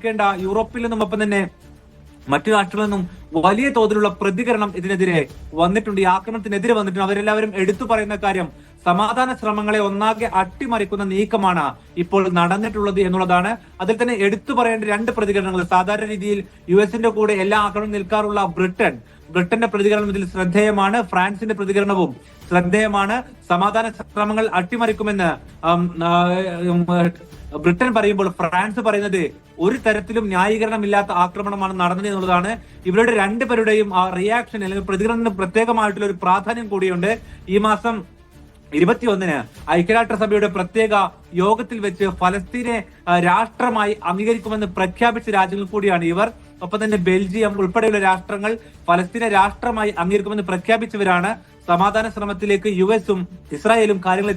ക്കേണ്ട യൂറോപ്പിൽ നിന്നും ഒപ്പം തന്നെ മറ്റു രാഷ്ട്രങ്ങളിൽ നിന്നും വലിയ തോതിലുള്ള പ്രതികരണം ഇതിനെതിരെ വന്നിട്ടുണ്ട്. ഈ ആക്രമണത്തിനെതിരെ വന്നിട്ടുണ്ട്. അവരെല്ലാവരും എടുത്തു പറയുന്ന കാര്യം സമാധാന ശ്രമങ്ങളെ ഒന്നാകെ അട്ടിമറിക്കുന്ന നീക്കമാണ് ഇപ്പോൾ നടന്നിട്ടുള്ളത് എന്നുള്ളതാണ്. അതിൽ തന്നെ എടുത്തു പറയേണ്ട രണ്ട് പ്രതികരണങ്ങൾ. സാധാരണ രീതിയിൽ യുഎസിന്റെ കൂടെ എല്ലാ ആക്രമണം നിൽക്കാറുള്ള ബ്രിട്ടന്റെ പ്രതികരണം ഇതിൽ ശ്രദ്ധേയമാണ്. ഫ്രാൻസിന്റെ പ്രതികരണവും ശ്രദ്ധേയമാണ്. സമാധാന ശ്രമങ്ങൾ അട്ടിമറിക്കുമെന്ന് ബ്രിട്ടൻ പറയുമ്പോൾ ഫ്രാൻസ് പറയുന്നത് ഒരു തരത്തിലും ന്യായീകരണമില്ലാത്ത ആക്രമണമാണ് നടന്നത് എന്നുള്ളതാണ്. ഇവരുടെ രണ്ടുപേരുടെയും ആ റിയാക്ഷൻ അല്ലെങ്കിൽ പ്രതികരണത്തിന് പ്രത്യേകമായിട്ടുള്ള ഒരു പ്രാധാന്യം കൂടിയുണ്ട്. ഈ മാസം 21-ന് ഐക്യരാഷ്ട്രസഭയുടെ പ്രത്യേക യോഗത്തിൽ വെച്ച് ഫലസ്തീനെ രാഷ്ട്രമായി അംഗീകരിക്കുമെന്ന് പ്രഖ്യാപിച്ച രാജ്യങ്ങൾ കൂടിയാണ് ഇവർ. ഒപ്പം തന്നെ ബെൽജിയം ഉൾപ്പെടെയുള്ള രാഷ്ട്രങ്ങൾ ഫലസ്തീനെ രാഷ്ട്രമായി അംഗീകരിക്കുമെന്ന് പ്രഖ്യാപിച്ചവരാണ്. സമാധാന ശ്രമത്തിലേക്ക് യുഎസും ഇസ്രായേലും കാര്യങ്ങൾ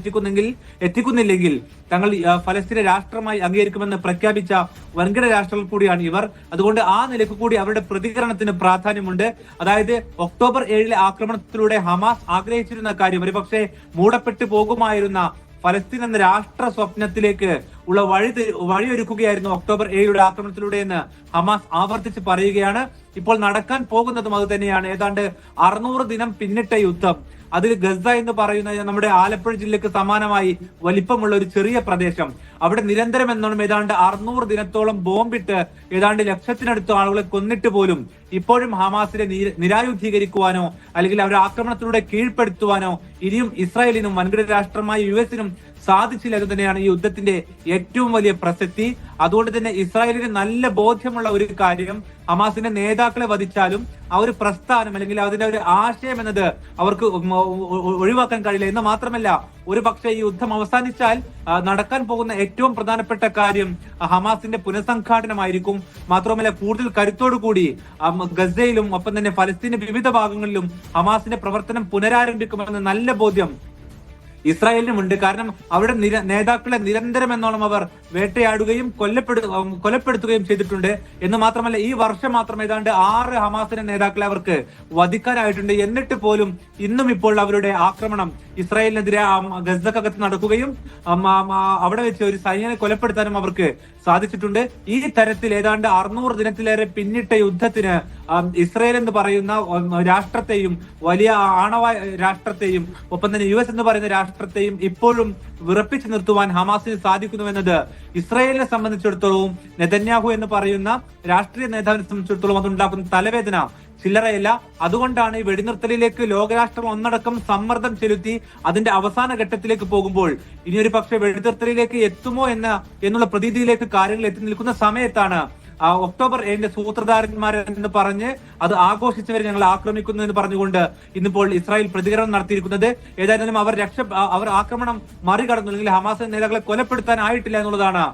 എത്തിക്കുന്നില്ലെങ്കിൽ തങ്ങൾ ഫലസ്തീനെ രാഷ്ട്രമായി അംഗീകരിക്കുമെന്ന് പ്രഖ്യാപിച്ച വൻകിട രാഷ്ട്രങ്ങൾ കൂടിയാണ് ഇവർ. അതുകൊണ്ട് ആ നിലയ്ക്ക് കൂടി അവരുടെ പ്രതികരണത്തിന് പ്രാധാന്യമുണ്ട്. അതായത് ഒക്ടോബർ 7 ആക്രമണത്തിലൂടെ ഹമാസ് ആഗ്രഹിച്ചിരുന്ന കാര്യം ഒരുപക്ഷെ മൂടപ്പെട്ടു പോകുമായിരുന്ന ഫലസ്തീൻ എന്ന രാഷ്ട്ര സ്വപ്നത്തിലേക്ക് ഉള്ള വഴിയൊരുക്കുകയായിരുന്നു ഒക്ടോബർ 7 ആക്രമണത്തിലൂടെ എന്ന് ഹമാസ് ആവർത്തിച്ച് പറയുകയാണ്. ഇപ്പോൾ നടക്കാൻ പോകുന്നതും അത് തന്നെയാണ്. ഏതാണ്ട് 600 ദിനം പിന്നിട്ട യുദ്ധം. അതിൽ ഗസ എന്ന് പറയുന്ന നമ്മുടെ ആലപ്പുഴ ജില്ലക്ക് സമാനമായി വലിപ്പമുള്ള ഒരു ചെറിയ പ്രദേശം. അവിടെ നിരന്തരം എന്നോണം ഏതാണ്ട് 600 ദിനത്തോളം ബോംബിട്ട് ഏതാണ്ട് ലക്ഷത്തിനടുത്ത് ആളുകളെ കൊന്നിട്ട് പോലും ഇപ്പോഴും ഹമാസിനെ നിരായുധീകരിക്കുവാനോ അല്ലെങ്കിൽ അവരുടെ ആക്രമണത്തിലൂടെ കീഴ്പ്പെടുത്തുവാനോ ഇനിയും ഇസ്രായേലിനും വൻകിട രാഷ്ട്രമായ യുഎസിനും സാധിച്ചില്ല എന്ന് തന്നെയാണ് ഈ യുദ്ധത്തിന്റെ ഏറ്റവും വലിയ പ്രസക്തി. അതുകൊണ്ട് തന്നെ ഇസ്രായേലിന് നല്ല ബോധ്യമുള്ള ഒരു കാര്യം, ഹമാസിന്റെ നേതാക്കളെ വധിച്ചാലും ആ ഒരു പ്രസ്ഥാനം അല്ലെങ്കിൽ അതിന്റെ ഒരു ആശയം എന്നത് അവർക്ക് ഒഴിവാക്കാൻ കഴിയില്ല എന്ന് മാത്രമല്ല, ഒരു പക്ഷേ ഈ യുദ്ധം അവസാനിച്ചാൽ നടക്കാൻ പോകുന്ന ഏറ്റവും പ്രധാനപ്പെട്ട കാര്യം ഹമാസിന്റെ പുനഃസംഘാടനമായിരിക്കും. മാത്രമല്ല കൂടുതൽ കരുത്തോടു കൂടി ഗസയിലും ഒപ്പം തന്നെ ഫലസ്തീന്റെ വിവിധ ഭാഗങ്ങളിലും ഹമാസിന്റെ പ്രവർത്തനം പുനരാരംഭിക്കുമെന്ന നല്ല ബോധ്യം ഇസ്രായേലിനുമുണ്ട്. കാരണം അവരുടെ നേതാക്കളെ നിരന്തരം എന്നോണം അവർ വേട്ടയാടുകയും കൊലപ്പെടുത്തുകയും ചെയ്തിട്ടുണ്ട്. എന്ന് മാത്രമല്ല, ഈ വർഷം മാത്രം ഏതാണ്ട് 6 ഹമാസിന്റെ നേതാക്കളെ അവർക്ക് വധിക്കാനായിട്ടുണ്ട്. എന്നിട്ട് പോലും ഇന്നും ഇപ്പോൾ അവരുടെ ആക്രമണം ഇസ്രായേലിനെതിരെ ഗസക്കകത്ത് നടക്കുകയും അവിടെ വെച്ച് ഒരു സൈന്യനെ കൊലപ്പെടുത്താനും അവർക്ക് സാധിച്ചിട്ടുണ്ട്. ഈ തരത്തിൽ ഏതാണ്ട് 600 ദിനത്തിലേറെ പിന്നിട്ട യുദ്ധത്തിന് ഇസ്രായേൽ എന്ന് പറയുന്ന രാഷ്ട്രത്തെയും വലിയ ആണവ രാഷ്ട്രത്തെയും ഒപ്പം തന്നെ യുഎസ് എന്ന് പറയുന്ന രാഷ്ട്രത്തെയും ഇപ്പോഴും വിറപ്പിച്ചു നിർത്തുവാൻ ഹമാസിന് സാധിക്കുന്നുവെന്നത് ഇസ്രായേലിനെ സംബന്ധിച്ചിടത്തോളം നെതന്യാഹു എന്ന് പറയുന്ന രാഷ്ട്രീയ നേതാവിനെ സംബന്ധിച്ചിടത്തോളം അതുണ്ടാക്കുന്ന തലവേദന ചില്ലറയല്ല. അതുകൊണ്ടാണ് ഈ വെടിനിർത്തലിലേക്ക് ലോകരാഷ്ട്രങ്ങൾ ഒന്നടക്കം സമ്മർദ്ദം ചെലുത്തി അതിന്റെ അവസാന ഘട്ടത്തിലേക്ക് പോകുമ്പോൾ ഇനിയൊരു പക്ഷേ വെടിനിർത്തലിലേക്ക് എത്തുമോ എന്നുള്ള പ്രതീതിയിലേക്ക് കാര്യങ്ങൾ എത്തി നിൽക്കുന്ന സമയത്താണ് ഒക്ടോബർ 7 സൂത്രധാരന്മാരെന്ന് പറഞ്ഞ് അത് ആഘോഷിച്ചവരെ ഞങ്ങൾ ആക്രമിക്കുന്നു എന്ന് പറഞ്ഞുകൊണ്ട് ഇന്നിപ്പോൾ ഇസ്രായേൽ പ്രതികരണം നടത്തിയിരിക്കുന്നത്. ഏതായാലും അവർ ആക്രമണം മറികടന്നു അല്ലെങ്കിൽ ഹമാസ് നേതാക്കളെ കൊലപ്പെടുത്താനായിട്ടില്ല എന്നുള്ളതാണ്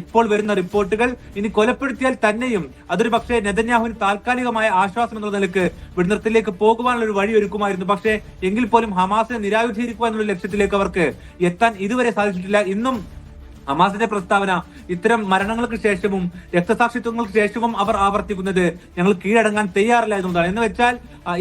ഇപ്പോൾ വരുന്ന റിപ്പോർട്ടുകൾ. ഇനി കൊലപ്പെടുത്തിയാൽ തന്നെയും അതൊരു പക്ഷേ നെതന്യാഹുവിന് താൽക്കാലികമായ ആശ്വാസം എന്നുള്ള നിലക്ക് വെടിനിർത്തലിലേക്ക് പോകുവാനുള്ള ഒരു വഴി ഒരുക്കുമായിരുന്നു. പക്ഷേ എങ്കിൽ പോലും ഹമാസിനെ നിരായുധീകരിക്കുക എന്നുള്ള ലക്ഷ്യത്തിലേക്ക് അവർക്ക് എത്താൻ ഇതുവരെ സാധിച്ചിട്ടില്ല. ഇന്നും ഹമാസിന്റെ പ്രസ്താവന ഇത്തരം മരണങ്ങൾക്ക് ശേഷവും രക്തസാക്ഷിത്വങ്ങൾക്ക് ശേഷവും അവർ ആവർത്തിക്കുന്നത് ഞങ്ങൾ കീഴടങ്ങാൻ തയ്യാറില്ല എന്നുള്ളതാണ്. എന്ന് വെച്ചാൽ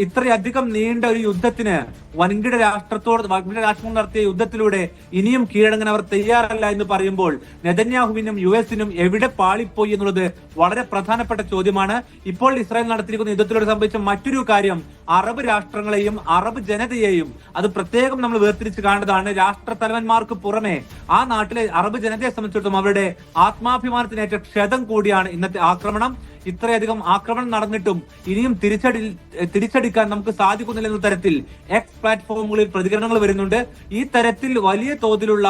ഇത്രയധികം നീണ്ട ഒരു യുദ്ധത്തിന് വൻകിട രാഷ്ട്രങ്ങൾ നടത്തിയ യുദ്ധത്തിലൂടെ ഇനിയും കീഴടങ്ങാൻ അവർ തയ്യാറല്ല എന്ന് പറയുമ്പോൾ നെതന്യാഹുവിനും യുഎസിനും എവിടെ പാളിപ്പോയി എന്നുള്ളത് വളരെ പ്രധാനപ്പെട്ട ചോദ്യമാണ്. ഇപ്പോൾ ഇസ്രായേൽ നടത്തിയിരിക്കുന്ന യുദ്ധത്തിലൂടെ സംഭവിച്ച മറ്റൊരു കാര്യം അറബ് രാഷ്ട്രങ്ങളെയും അറബ് ജനതയെയും അത് പ്രത്യേകം നമ്മൾ വേർതിരിച്ച് കാണേണ്ടതാണ്. രാഷ്ട്രത്തലവന്മാർക്ക് പുറമെ ആ നാട്ടിലെ അറബ് ജനതയെ സംബന്ധിച്ചിടത്തോളം അവരുടെ ആത്മാഭിമാനത്തിനേറ്റ ക്ഷതം കൂടിയാണ് ഇന്നത്തെ ആക്രമണം. ഇത്രയധികം ആക്രമണം നടന്നിട്ടും ഇനിയും തിരിച്ചടിക്കാൻ നമുക്ക് സാധിക്കുന്നില്ല എന്ന തരത്തിൽ എക്സ് പ്ലാറ്റ്ഫോമുകളിൽ പ്രതികരണങ്ങൾ വരുന്നുണ്ട്. ഈ തരത്തിൽ വലിയ തോതിലുള്ള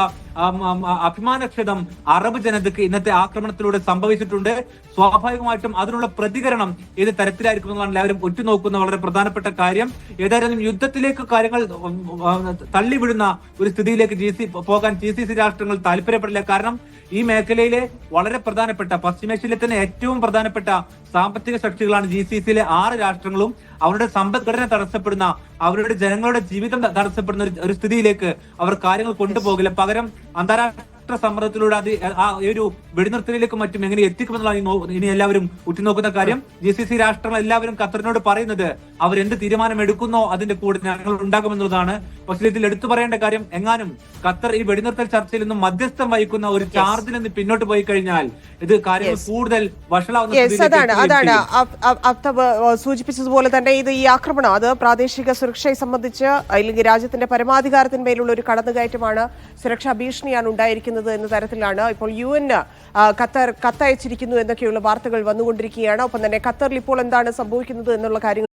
അഭിമാനക്ഷതം അറബ് ജനതയ്ക്ക് ഇന്നത്തെ ആക്രമണത്തിലൂടെ സംഭവിച്ചിട്ടുണ്ട്. സ്വാഭാവികമായിട്ടും അതിനുള്ള പ്രതികരണം ഏത് തരത്തിലായിരിക്കും എന്നതാണ് എല്ലാവരും ഉറ്റുനോക്കുന്ന വളരെ പ്രധാനപ്പെട്ട കാര്യം. ഏതായാലും യുദ്ധത്തിലേക്ക് കാര്യങ്ങൾ തള്ളിവിടുന്ന ഒരു സ്ഥിതിയിലേക്ക് പോകാൻ GCC രാഷ്ട്രങ്ങൾ താല്പര്യപ്പെടില്ല. കാരണം ഈ മേഖലയിലെ വളരെ പ്രധാനപ്പെട്ട പശ്ചിമേഷ്യയിലെ തന്നെ ഏറ്റവും പ്രധാനപ്പെട്ട സാമ്പത്തിക ശക്തികളാണ് GCCയിലെ 6 രാഷ്ട്രങ്ങളും. അവരുടെ സമ്പദ്ഘടന തടസ്സപ്പെടുന്ന, അവരുടെ ജനങ്ങളുടെ ജീവിതം തടസ്സപ്പെടുന്ന ഒരു സ്ഥിതിയിലേക്ക് അവർ കാര്യങ്ങൾ കൊണ്ടുപോകില്ല. പകരം അന്താരാഷ്ട്ര അന്താരാഷ്ട്ര സമ്മർദ്ദത്തിലൂടെ അത് ആ ഒരു വെടിനിർത്തലിലേക്കും മറ്റും എങ്ങനെ എത്തിക്കുമെന്നുള്ള ഇനി എല്ലാവരും ഉറ്റുനോക്കുന്ന കാര്യം. GCC രാഷ്ട്രങ്ങൾ എല്ലാവരും ഖത്തറിനോട് പറയുന്നത് അവരെന്ത് തീരുമാനം എടുക്കുന്നോ അതിന്റെ കൂടെ ഞങ്ങൾ ഉണ്ടാകുമെന്നുള്ളതാണ്. പക്ഷേ ഇതിൽ എടുത്തു പറയേണ്ട കാര്യം, എങ്ങാനും ഖത്തർ ഈ വെടിനിർത്തൽ ചർച്ചയിൽ നിന്നും മധ്യസ്ഥം വഹിക്കുന്ന ഒരു ചാർജിൽ നിന്ന് പിന്നോട്ട് പോയി കഴിഞ്ഞാൽ ഇത് കാര്യങ്ങൾ കൂടുതൽ അതാണ് അഫ്താബ് സൂചിപ്പിച്ചതുപോലെ തന്നെ ഈ ആക്രമണം അത് പ്രാദേശിക സുരക്ഷയെ സംബന്ധിച്ച് അല്ലെങ്കിൽ രാജ്യത്തിന്റെ പരമാധികാരത്തിന്മേലുള്ള ഒരു കടന്നുകയറ്റമാണ്, സുരക്ഷാ ഭീഷണിയാണ് ഉണ്ടായിരിക്കുന്നത് എന്ന തരത്തിലാണ് ഇപ്പോൾ UN ഖത്തർ കത്തയച്ചിരിക്കുന്നു എന്നൊക്കെയുള്ള വാർത്തകൾ വന്നുകൊണ്ടിരിക്കുകയാണ്. ഒപ്പം തന്നെ ഖത്തറിൽ ഇപ്പോൾ എന്താണ് സംഭവിക്കുന്നത് എന്നുള്ള കാര്യങ്ങൾ